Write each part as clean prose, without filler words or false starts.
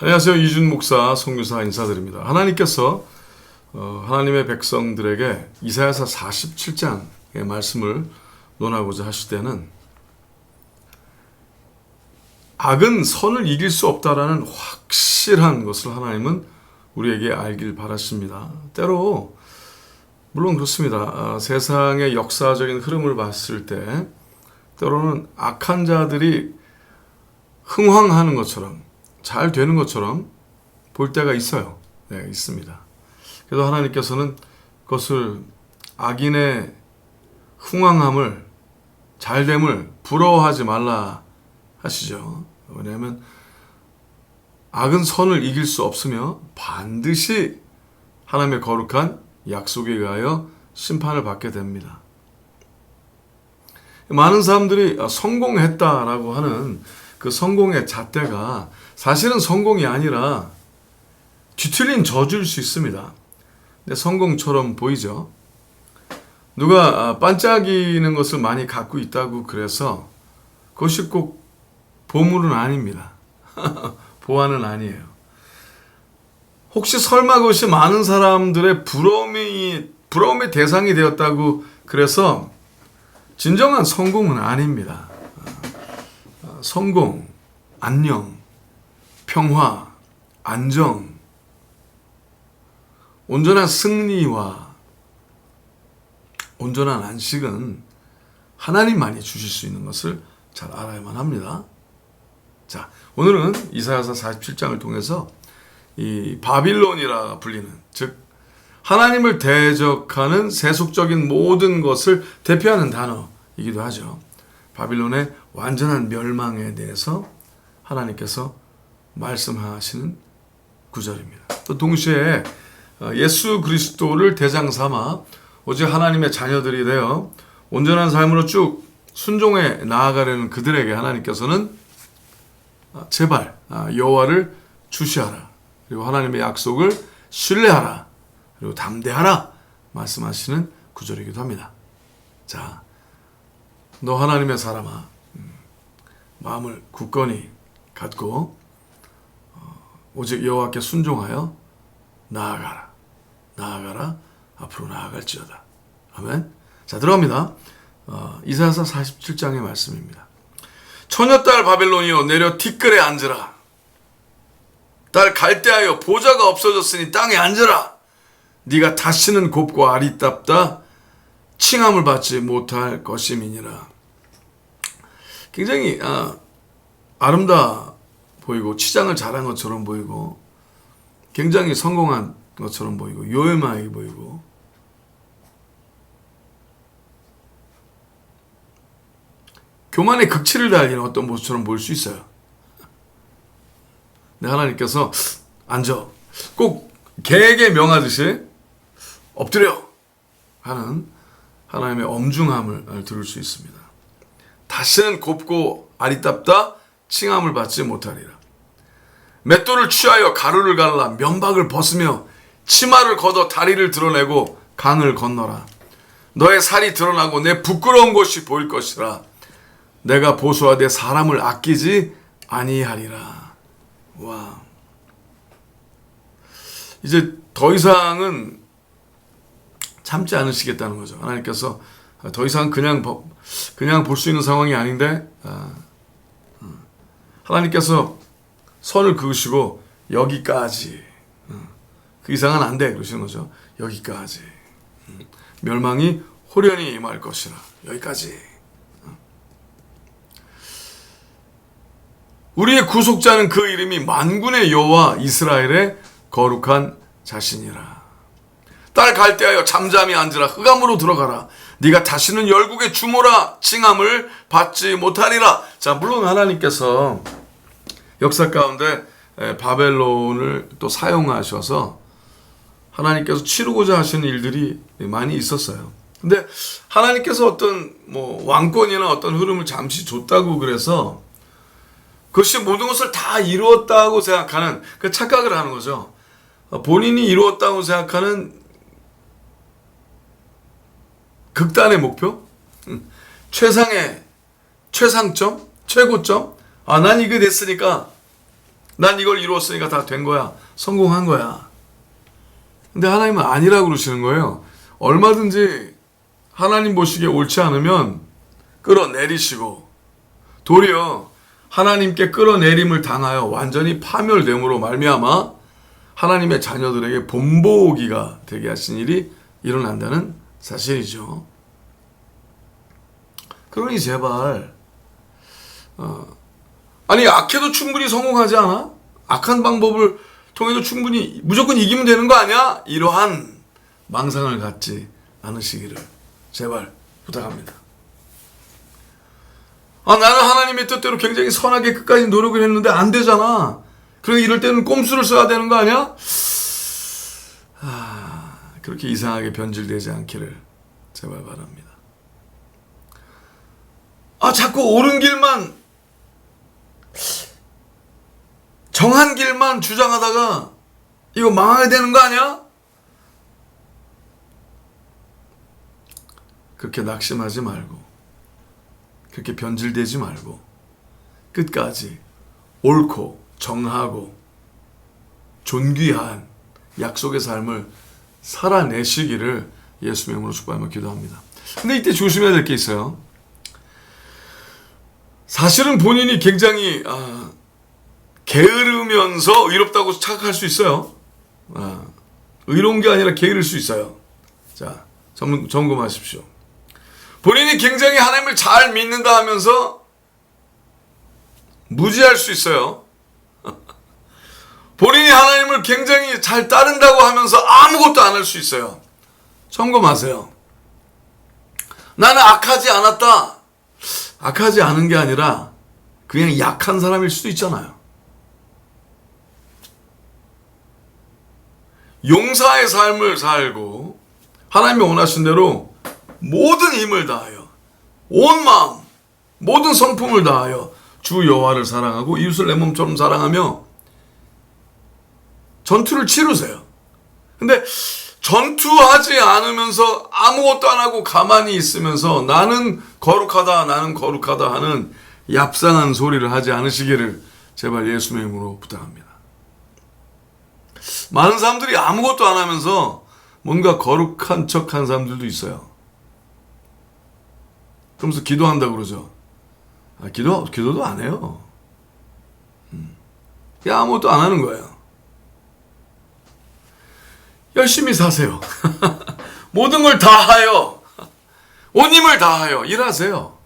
안녕하세요. 이준 목사, 선교사 인사드립니다. 하나님께서 하나님의 백성들에게 이사야서 47장의 말씀을 논하고자 하실 때는 악은 선을 이길 수 없다라는 확실한 것을 하나님은 우리에게 알길 바라십니다. 때로 물론 그렇습니다. 세상의 역사적인 흐름을 봤을 때 때로는 악한 자들이 흥황하는 것처럼 잘 되는 것처럼 볼 때가 있어요. 네, 있습니다. 그래도 하나님께서는 그것을 악인의 흥황함을 잘됨을 부러워하지 말라 하시죠. 왜냐하면 악은 선을 이길 수 없으며 반드시 하나님의 거룩한 약속에 의하여 심판을 받게 됩니다. 많은 사람들이 성공했다라고 하는 그 성공의 잣대가 사실은 성공이 아니라 뒤틀린 저주일 수 있습니다. 근데 성공처럼 보이죠. 누가 반짝이는 것을 많이 갖고 있다고 그래서 그것이 꼭 보물은 아닙니다. 보안은 아니에요. 혹시 설마 그것이 많은 사람들의 부러움의 대상이 되었다고 그래서 진정한 성공은 아닙니다. 성공, 안녕, 평화, 안정, 온전한 승리와 온전한 안식은 하나님만이 주실 수 있는 것을 잘 알아야만 합니다. 자, 오늘은 이사야서 47장을 통해서 이 바빌론이라 불리는, 즉 하나님을 대적하는 세속적인 모든 것을 대표하는 단어이기도 하죠. 바빌론의 완전한 멸망에 대해서 하나님께서 말씀하시는 구절입니다. 또 동시에 예수 그리스도를 대장 삼아 오직 하나님의 자녀들이 되어 온전한 삶으로 쭉 순종해 나아가려는 그들에게 하나님께서는 제발 여호와를 주시하라, 그리고 하나님의 약속을 신뢰하라, 그리고 담대하라 말씀하시는 구절이기도 합니다. 자, 너 하나님의 사람아, 마음을 굳건히 갖고 오직 여호와께 순종하여 나아가라. 앞으로 나아갈지어다. 아멘. 자, 들어갑니다. 이사야서 47장의 말씀입니다. 처녀딸 바벨론이여 내려 티끌에 앉으라. 딸 갈대하여 보좌가 없어졌으니 땅에 앉으라. 네가 다시는 곱고 아리답다 칭함을 받지 못할 것임이니라. 굉장히 아름다워 보이고 치장을 잘한 것처럼 보이고 굉장히 성공한 것처럼 보이고 요염하게 보이고 교만의 극치를 달리는 어떤 모습처럼 보일 수 있어요. 근데 하나님께서 앉아, 꼭 개에게 명하듯이 엎드려 하는 하나님의 엄중함을 들을 수 있습니다. 다시는 곱고 아리답다 칭함을 받지 못하리라. 맷돌을 취하여 가루를 갈라 면박을 벗으며 치마를 걷어 다리를 드러내고 강을 건너라. 너의 살이 드러나고 내 부끄러운 것이 보일 것이라. 내가 보수하되 사람을 아끼지 아니하리라. 와, 이제 더 이상은 참지 않으시겠다는 거죠. 하나님께서 더 이상 그냥 볼 수 있는 상황이 아닌데 하나님께서 선을 그으시고 여기까지, 그 이상은 안 돼 그러시는 거죠. 여기까지 멸망이 호련히 임할 것이라. 여기까지. 우리의 구속자는 그 이름이 만군의 여호와 이스라엘의 거룩한 자신이라. 딸 갈대하여 잠잠히 앉으라. 흑암으로 들어가라. 네가 다시는 열국의 주모라 칭함을 받지 못하리라. 자, 물론 하나님께서 역사 가운데 바벨론을 또 사용하셔서 하나님께서 치르고자 하시는 일들이 많이 있었어요. 근데 하나님께서 어떤 왕권이나 어떤 흐름을 잠시 줬다고 그래서 그것이 모든 것을 다 이루었다고 생각하는 그 착각을 하는 거죠. 본인이 이루었다고 생각하는 극단의 목표, 최상의 최상점, 최고점. 난 이게 됐으니까 난 이걸 이루었으니까 다 된 거야. 성공한 거야. 근데 하나님은 아니라고 그러시는 거예요. 얼마든지 하나님 보시기에 옳지 않으면 끌어내리시고 도리어 하나님께 끌어내림을 당하여 완전히 파멸됨으로 말미암아 하나님의 자녀들에게 본보기가 되게 하신 일이 일어난다는 사실이죠. 그러니 제발 아니 악해도 충분히 성공하지 않아? 악한 방법을 통해도 충분히 무조건 이기면 되는 거 아니야? 이러한 망상을 갖지 않으시기를 제발 부탁합니다. 나는 하나님의 뜻대로 굉장히 선하게 끝까지 노력을 했는데 안 되잖아. 그러니 이럴 때는 꼼수를 써야 되는 거 아니야? 그렇게 이상하게 변질되지 않기를 제발 바랍니다. 자꾸 옳은 길만, 정한 길만 주장하다가 이거 망하게 되는 거 아니야? 그렇게 낙심하지 말고, 그렇게 변질되지 말고, 끝까지 옳고 정하고 존귀한 약속의 삶을 살아내시기를 예수 이름으로 축복하며 기도합니다. 근데 이때 조심해야 될 게 있어요. 사실은 본인이 굉장히 게으르면서 의롭다고 착각할 수 있어요. 의로운 게 아니라 게으를 수 있어요. 자, 점검하십시오. 본인이 굉장히 하나님을 잘 믿는다 하면서 무지할 수 있어요. 본인이 하나님을 굉장히 잘 따른다고 하면서 아무것도 안 할 수 있어요. 점검하세요. 나는 악하지 않았다. 악하지 않은 게 아니라 그냥 약한 사람일 수도 있잖아요. 용사의 삶을 살고 하나님이 원하신 대로 모든 힘을 다하여 온 마음 모든 성품을 다하여 주 여호와를 사랑하고 이웃을 내 몸처럼 사랑하며 전투를 치르세요. 근데 전투하지 않으면서 아무것도 안 하고 가만히 있으면서 나는 거룩하다 하는 얍상한 소리를 하지 않으시기를 제발 예수님의 이름으로 부탁합니다. 많은 사람들이 아무것도 안 하면서 뭔가 거룩한 척한 사람들도 있어요. 그러면서 기도한다고 그러죠. 기도도 안 해요. 그냥 아무것도 안 하는 거예요. 열심히 사세요. 모든 걸 다하여 온 힘을 다하여 일하세요.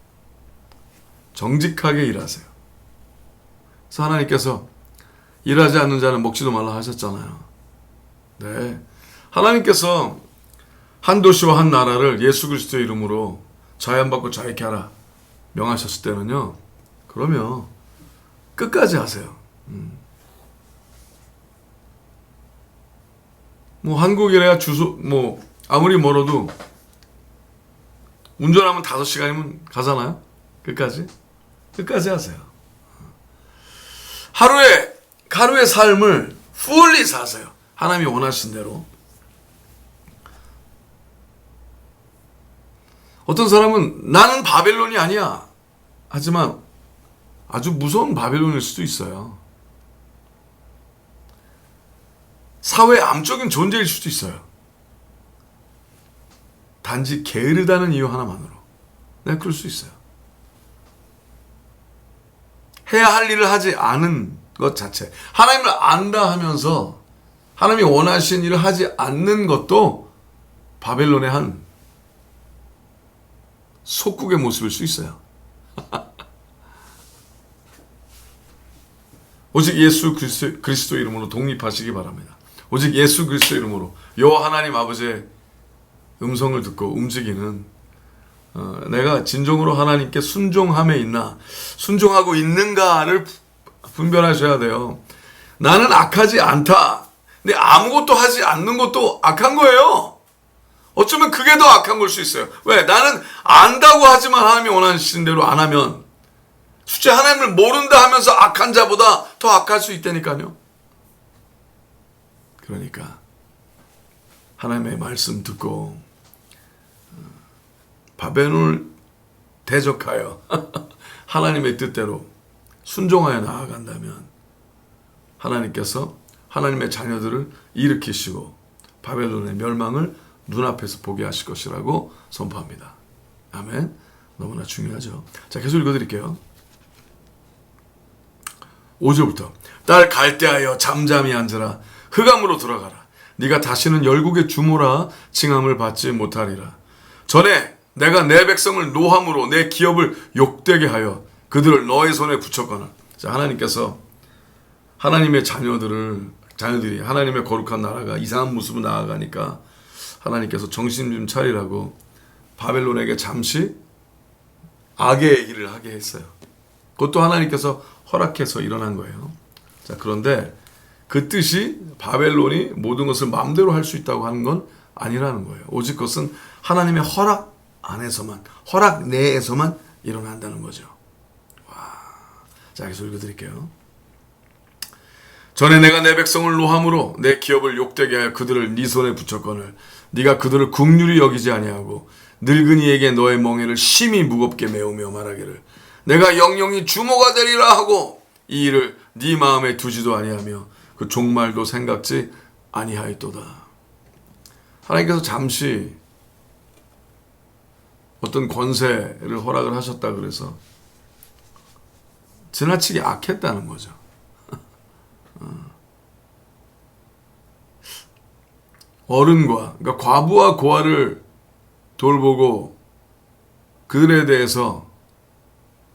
정직하게 일하세요. 그래서 하나님께서 일하지 않는 자는 먹지도 말라 하셨잖아요. 네, 하나님께서 한 도시와 한 나라를 예수 그리스도의 이름으로 자연받고 자유케 하라 명하셨을 때는요, 그러면 끝까지 하세요. 한국이래야 아무리 멀어도 운전하면 5시간이면 가잖아요. 끝까지 하세요. 하루의 삶을 fully 사세요. 하나님이 원하신 대로. 어떤 사람은 나는 바벨론이 아니야 하지만 아주 무서운 바벨론일 수도 있어요. 사회 암적인 존재일 수도 있어요. 단지 게으르다는 이유 하나만으로. 네, 그럴 수 있어요. 해야 할 일을 하지 않은 것 자체. 하나님을 안다 하면서 하나님이 원하신 일을 하지 않는 것도 바벨론의 한 속국의 모습일 수 있어요. 오직 예수 그리스도 이름으로 독립하시기 바랍니다. 오직 예수 그리스도 이름으로 여호와 하나님 아버지의 음성을 듣고 움직이는 내가 진정으로 하나님께 순종함에 있나 순종하고 있는가를 분별하셔야 돼요. 나는 악하지 않다. 근데 아무것도 하지 않는 것도 악한 거예요. 어쩌면 그게 더 악한 걸 수 있어요. 왜? 나는 안다고 하지만 하나님이 원하시는 대로 안 하면 실제 하나님을 모른다 하면서 악한 자보다 더 악할 수 있다니까요. 그러니까 하나님의 말씀 듣고 바벨론을 대적하여 하나님의 뜻대로 순종하여 나아간다면 하나님께서 하나님의 자녀들을 일으키시고 바벨론의 멸망을 눈앞에서 보게 하실 것이라고 선포합니다. 아멘. 너무나 중요하죠. 자, 계속 읽어드릴게요. 5절부터 딸 갈대하여 잠잠히 앉으라. 흑암으로 들어가라. 네가 다시는 열국의 주모라 칭함을 받지 못하리라. 전에 내가 내 백성을 노함으로 내 기업을 욕되게 하여 그들을 너의 손에 붙였거나. 자, 하나님께서 하나님의 자녀들이 하나님의 거룩한 나라가 이상한 모습으로 나아가니까 하나님께서 정신 좀 차리라고 바벨론에게 잠시 악의 일을 하게 했어요. 그것도 하나님께서 허락해서 일어난 거예요. 자, 그런데 그 뜻이 바벨론이 모든 것을 마음대로 할 수 있다고 하는 건 아니라는 거예요. 오직 그것은 하나님의 허락 안에서만, 허락 내에서만 일어난다는 거죠. 와. 자, 계속 읽어드릴게요. 전에 내가 내 백성을 노함으로 내 기업을 욕되게 하여 그들을 네 손에 붙였거늘 네가 그들을 긍휼히 여기지 아니하고 늙은이에게 너의 멍에를 심히 무겁게 메우며 말하기를 내가 영영이 주모가 되리라 하고 이 일을 네 마음에 두지도 아니하며 그 종말도 생각지 아니하였도다. 하나님께서 잠시 어떤 권세를 허락을 하셨다 그래서 지나치게 악했다는 거죠. 어른과, 그러니까 과부와 고아를 돌보고 그들에 대해서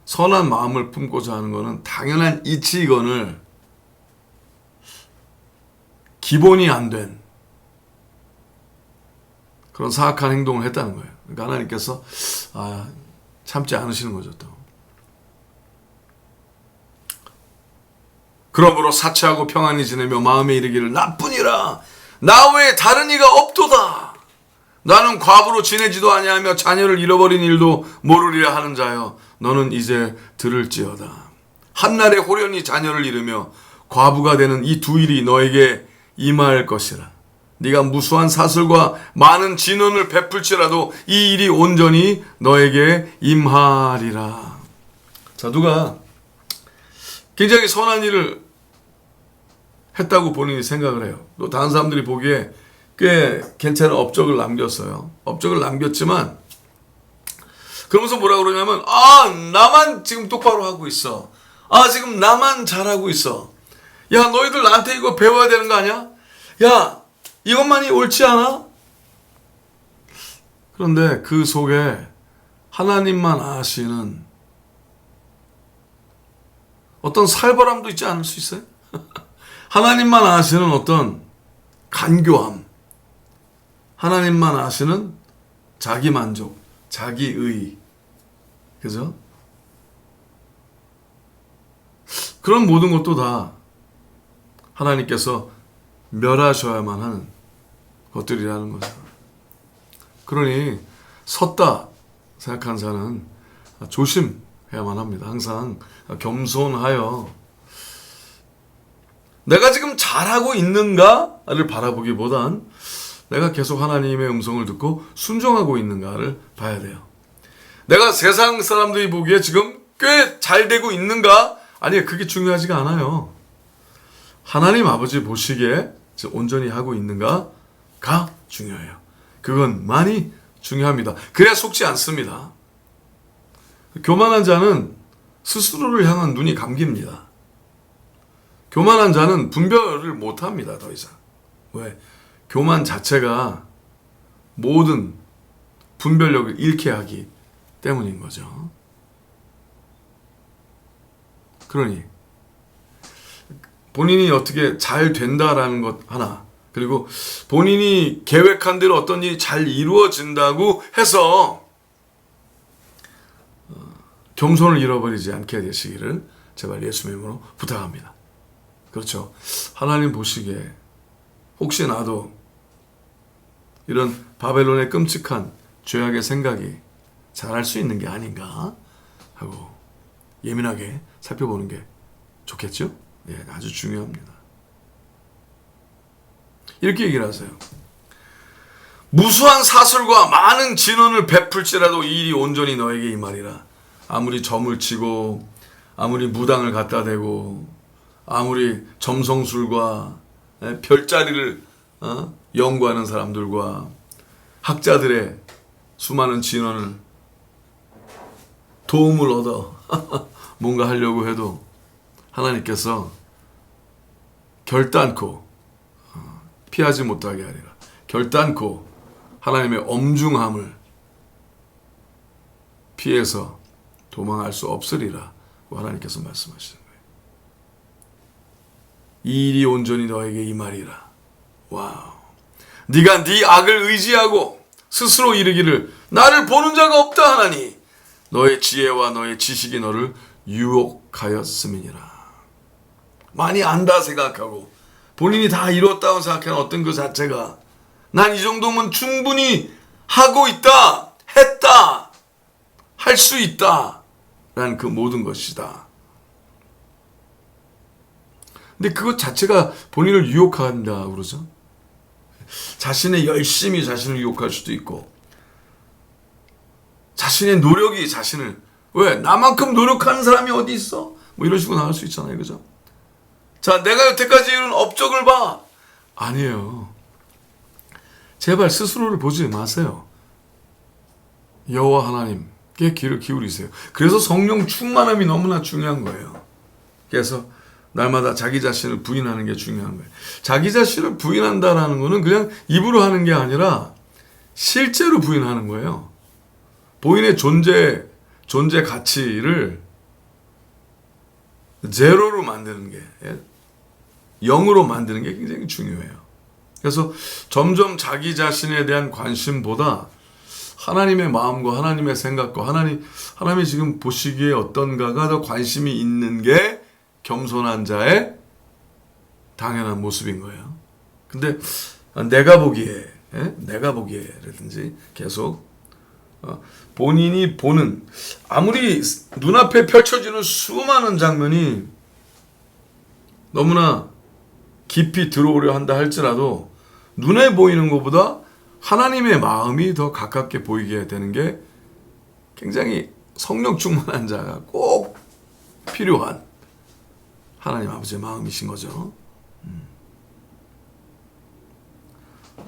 선한 마음을 품고자 하는 것은 당연한 이치이건을 기본이 안 된 그런 사악한 행동을 했다는 거예요. 그러니까 하나님께서 참지 않으시는 거죠. 또 그러므로 사치하고 평안히 지내며 마음에 이르기를 나뿐이라 나 외에 다른 이가 없도다. 나는 과부로 지내지도 아니하며 자녀를 잃어버린 일도 모르리라 하는 자여 너는 이제 들을지어다. 한날에 호련히 자녀를 잃으며 과부가 되는 이 두 일이 너에게 임할 것이라. 네가 무수한 사슬과 많은 진언을 베풀지라도 이 일이 온전히 너에게 임하리라. 자, 누가 굉장히 선한 일을 했다고 본인이 생각을 해요. 또 다른 사람들이 보기에 꽤 괜찮은 업적을 남겼어요. 업적을 남겼지만 그러면서 뭐라 그러냐면 나만 지금 똑바로 하고 있어. 지금 나만 잘하고 있어. 야, 너희들 나한테 이거 배워야 되는 거 아니야? 야, 이것만이 옳지 않아? 그런데 그 속에 하나님만 아시는 어떤 살벌함도 있지 않을 수 있어요? 하나님만 아시는 어떤 간교함, 하나님만 아시는 자기만족, 자기의, 그죠? 그런 모든 것도 다 하나님께서 멸하셔야만 하는 것들이라는 거죠. 그러니 섰다 생각하는 자는 조심해야만 합니다. 항상 겸손하여 내가 지금 잘하고 있는가를 바라보기보단 내가 계속 하나님의 음성을 듣고 순종하고 있는가를 봐야 돼요. 내가 세상 사람들이 보기에 지금 꽤 잘 되고 있는가? 아니, 그게 중요하지가 않아요. 하나님 아버지 보시기에 온전히 하고 있는가가 중요해요. 그건 많이 중요합니다. 그래야 속지 않습니다. 교만한 자는 스스로를 향한 눈이 감깁니다. 교만한 자는 분별을 못합니다. 더 이상. 왜? 교만 자체가 모든 분별력을 잃게 하기 때문인 거죠. 그러니 본인이 어떻게 잘 된다라는 것 하나, 그리고 본인이 계획한 대로 어떤 일이 잘 이루어진다고 해서 겸손을 잃어버리지 않게 되시기를 제발 예수님의 이름으로 부탁합니다. 그렇죠. 하나님 보시기에 혹시 나도 이런 바벨론의 끔찍한 죄악의 생각이 잘할 수 있는 게 아닌가 하고 예민하게 살펴보는 게 좋겠죠? 예, 아주 중요합니다. 이렇게 얘기를 하세요. 무수한 사슬과 많은 진언을 베풀지라도 이 일이 온전히 너에게 임하리라. 아무리 점을 치고 아무리 무당을 갖다 대고 아무리 점성술과 별자리를 연구하는 사람들과 학자들의 수많은 진언을 도움을 얻어 뭔가 하려고 해도 하나님께서 결단코 피하지 못하게 하리라. 결단코 하나님의 엄중함을 피해서 도망할 수 없으리라. 하나님께서 말씀하시는 거예요. 이 일이 온전히 너에게 임하리라. 와우. 네가 네 악을 의지하고 스스로 이르기를 나를 보는 자가 없다 하나니 너의 지혜와 너의 지식이 너를 유혹하였음이니라. 많이 안다 생각하고 본인이 다 이뤘다고 생각하는 어떤 그 자체가 난 이 정도면 충분히 하고 있다, 했다, 할 수 있다 라는 그 모든 것이다. 근데 그것 자체가 본인을 유혹한다 그러죠. 자신의 열심이 자신을 유혹할 수도 있고 자신의 노력이 자신을 왜? 나만큼 노력하는 사람이 어디 있어? 뭐 이런 식으로 나올 수 있잖아요. 그죠? 자, 내가 여태까지 이룬 업적을 봐. 아니에요. 제발 스스로를 보지 마세요. 여호와 하나님께 귀를 기울이세요. 그래서 성령 충만함이 너무나 중요한 거예요. 그래서 날마다 자기 자신을 부인하는 게 중요한 거예요. 자기 자신을 부인한다라는 거는 그냥 입으로 하는 게 아니라 실제로 부인하는 거예요. 본인의 존재 가치를 제로로 만드는 게, 0으로 만드는 게 굉장히 중요해요. 그래서 점점 자기 자신에 대한 관심보다 하나님의 마음과 하나님의 생각과 하나님이 지금 보시기에 어떤가가 더 관심이 있는 게 겸손한 자의 당연한 모습인 거예요. 근데 내가 보기에라든지 계속 본인이 보는 아무리 눈앞에 펼쳐지는 수많은 장면이 너무나 깊이 들어오려 한다 할지라도 눈에 보이는 것보다 하나님의 마음이 더 가깝게 보이게 되는 게 굉장히 성령 충만한 자가 꼭 필요한 하나님 아버지의 마음이신 거죠.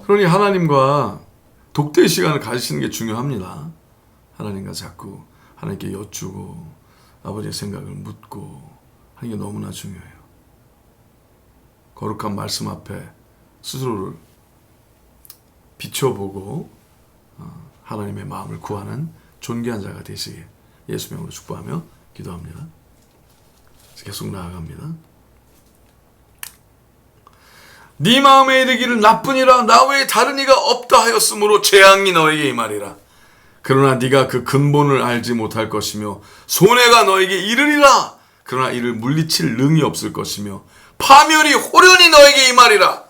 그러니 하나님과 독대의 시간을 가지시는 게 중요합니다. 하나님과 자꾸 하나님께 여쭈고 아버지의 생각을 묻고 하는 게 너무나 중요해요. 거룩한 말씀 앞에 스스로를 비춰보고 하나님의 마음을 구하는 존귀한 자가 되시게 예수 명으로 축복하며 기도합니다. 계속 나아갑니다. 네 마음에 이르기를 나뿐이라 나 외에 다른 이가 없다 하였으므로 재앙이 너에게 임하리라. 그러나 네가 그 근본을 알지 못할 것이며 손해가 너에게 이르리라. 그러나 이를 물리칠 능이 없을 것이며 파멸이 호련히 너에게 임하리라.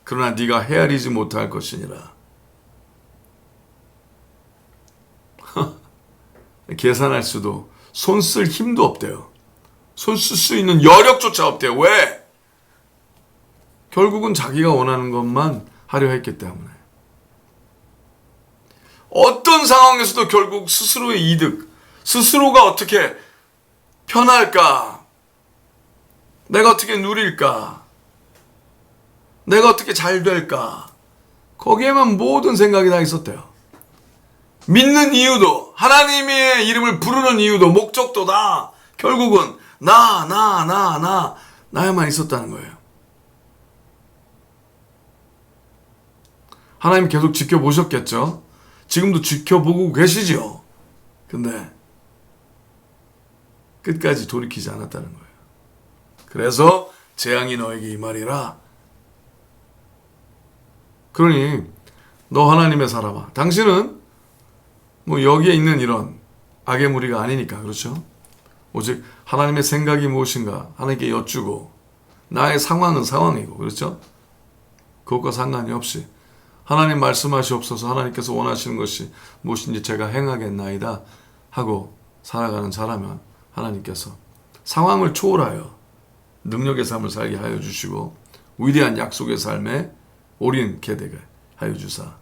그러나 네가 헤아리지 못할 것이니라. 계산할 수도 손 쓸 힘도 없대요. 손 쓸 수 있는 여력조차 없대요. 왜? 결국은 자기가 원하는 것만 하려 했기 때문에. 어떤 상황에서도 결국 스스로의 이득, 스스로가 어떻게 편할까? 내가 어떻게 누릴까? 내가 어떻게 잘 될까? 거기에만 모든 생각이 다 있었대요. 믿는 이유도, 하나님의 이름을 부르는 이유도, 목적도 다 결국은 나야만 있었다는 거예요. 하나님 계속 지켜보셨겠죠? 지금도 지켜보고 계시죠? 근데 끝까지 돌이키지 않았다는 거예요. 그래서 재앙이 너에게 임하리라. 그러니 너 하나님의 사람아, 당신은 뭐 여기에 있는 이런 악의 무리가 아니니까, 그렇죠? 오직 하나님의 생각이 무엇인가 하나님께 여쭈고 나의 상황은 상황이고, 그렇죠? 그것과 상관이 없이 하나님 말씀하시옵소서, 하나님께서 원하시는 것이 무엇인지 제가 행하겠나이다 하고 살아가는 자라면 하나님께서 상황을 초월하여 능력의 삶을 살게 하여 주시고 위대한 약속의 삶에 올인케 되게 하여 주사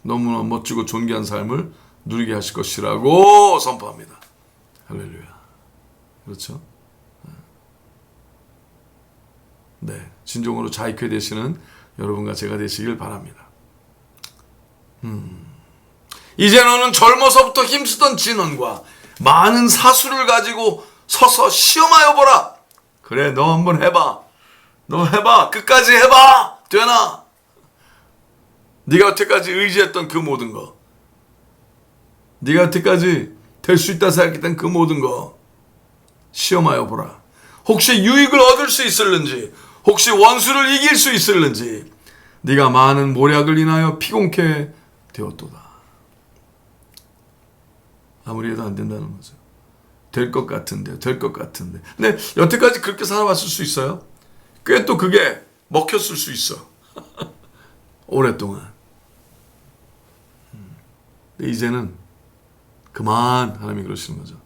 너무나 멋지고 존귀한 삶을 누리게 하실 것이라고 선포합니다. 할렐루야. 그렇죠? 네, 진정으로 자유케 되시는 여러분과 제가 되시길 바랍니다. 이제 너는 젊어서부터 힘쓰던 진언과 많은 사수를 가지고 서서 시험하여 보라. 그래, 너 한번 해봐. 너 해봐. 끝까지 해봐. 되나? 네가 여태까지 의지했던 그 모든 거, 네가 여태까지 될 수 있다 생각했던 그 모든 거 시험하여 보라. 혹시 유익을 얻을 수 있을는지, 혹시 원수를 이길 수 있을는지. 네가 많은 모략을 인하여 피곤케 되었도다. 아무리 해도 안 된다는 거죠. 될 것 같은데, 될 것 같은데. 근데 여태까지 그렇게 살아왔을 수 있어요? 꽤 또 그게 먹혔을 수 있어. 오랫동안. 근데 이제는 그만, 하나님이 그러시는 거죠.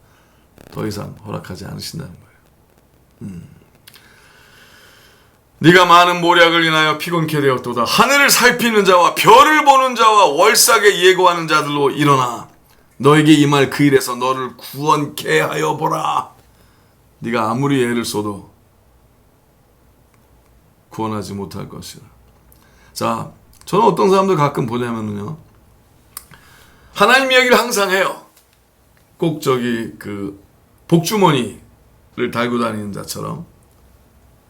더 이상 허락하지 않으신다는 거예요. 네가 많은 모략을 인하여 피곤케 되었도다. 하늘을 살피는 자와 별을 보는 자와 월삭에 예고하는 자들로 일어나 너에게 임할 그 일에서 너를 구원케 하여 보라. 네가 아무리 애를 써도 구원하지 못할 것이라. 자, 저는 어떤 사람들 가끔 보냐면요, 하나님 이야기를 항상 해요. 꼭 그 복주머니를 달고 다니는 자처럼.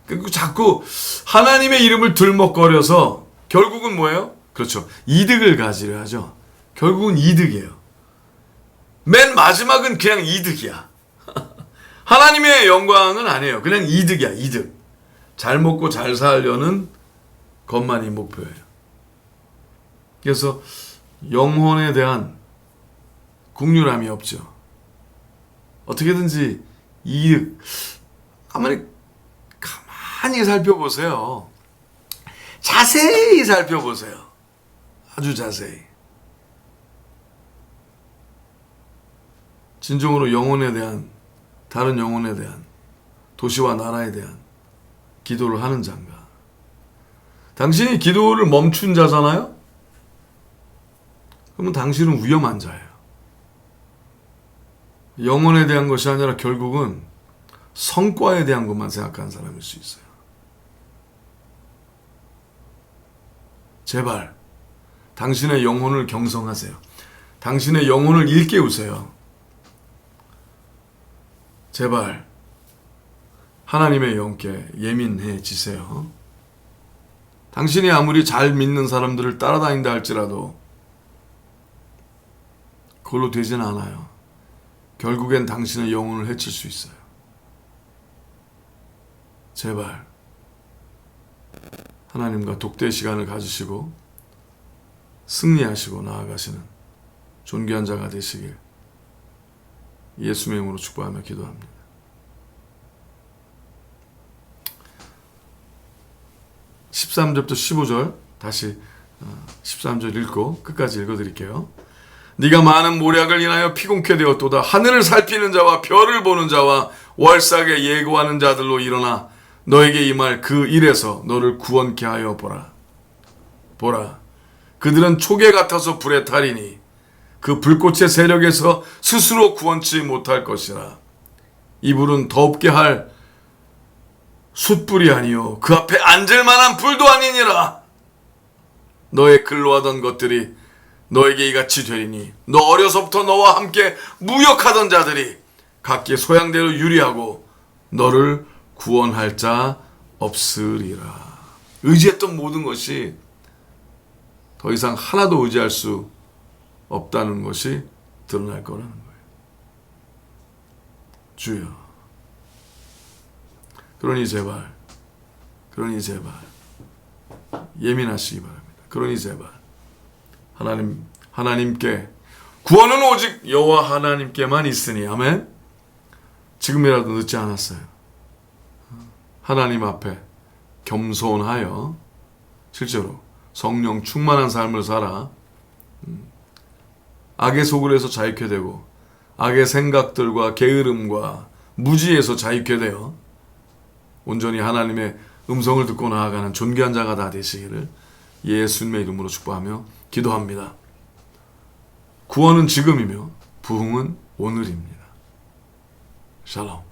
그리고 자꾸 하나님의 이름을 들먹거려서 결국은 뭐예요? 그렇죠, 이득을 가지려 하죠. 결국은 이득이에요. 맨 마지막은 그냥 이득이야. 하나님의 영광은 아니에요. 그냥 이득이야, 이득. 잘 먹고 잘 살려는 것만이 목표예요. 그래서 영혼에 대한 국률함이 없죠. 어떻게든지 이득, 가만히 살펴보세요. 자세히 살펴보세요. 아주 자세히. 진정으로 영혼에 대한, 다른 영혼에 대한, 도시와 나라에 대한 기도를 하는 자인가? 당신이 기도를 멈춘 자잖아요? 그러면 당신은 위험한 자예요. 영혼에 대한 것이 아니라 결국은 성과에 대한 것만 생각하는 사람일 수 있어요. 제발 당신의 영혼을 경성하세요. 당신의 영혼을 일깨우세요. 제발 하나님의 영께 예민해지세요. 당신이 아무리 잘 믿는 사람들을 따라다닌다 할지라도 그걸로 되진 않아요. 결국엔 당신의 영혼을 해칠 수 있어요. 제발 하나님과 독대의 시간을 가지시고 승리하시고 나아가시는 존귀한 자가 되시길 예수님의 이름으로 축복하며 기도합니다. (13절부터 15절) 다시 13절 읽고 끝까지 읽어드릴게요. 네가 많은 모략을 인하여 피곤케 되었도다. 하늘을 살피는 자와 별을 보는 자와 월삭에 예고하는 자들로 일어나 너에게 임할 그 일에서 너를 구원케 하여 보라. 보라, 그들은 초계 같아서 불에 타리니 그 불꽃의 세력에서 스스로 구원치 못할 것이라. 이 불은 덥게 할 숯불이 아니요 그 앞에 앉을 만한 불도 아니니라. 너의 근로하던 것들이 너에게 이같이 되리니 너 어려서부터 너와 함께 무역하던 자들이 각기 소양대로 유리하고 너를 구원할 자 없으리라. 의지했던 모든 것이 더 이상 하나도 의지할 수 없다는 것이 드러날 거라는 거예요. 주여, 그러니 제발 예민하시기 바랍니다. 그러니 제발 하나님께 구원은 오직 여호와 하나님께만 있으니, 아멘. 지금이라도 늦지 않았어요. 하나님 앞에 겸손하여 실제로 성령 충만한 삶을 살아 악의 소굴에서 자유케 되고 악의 생각들과 게으름과 무지에서 자유케 되어 온전히 하나님의 음성을 듣고 나아가는 존귀한 자가 다 되시기를 예수님의 이름으로 축복하며 기도합니다. 구원은 지금이며 부흥은 오늘입니다. 샬롬.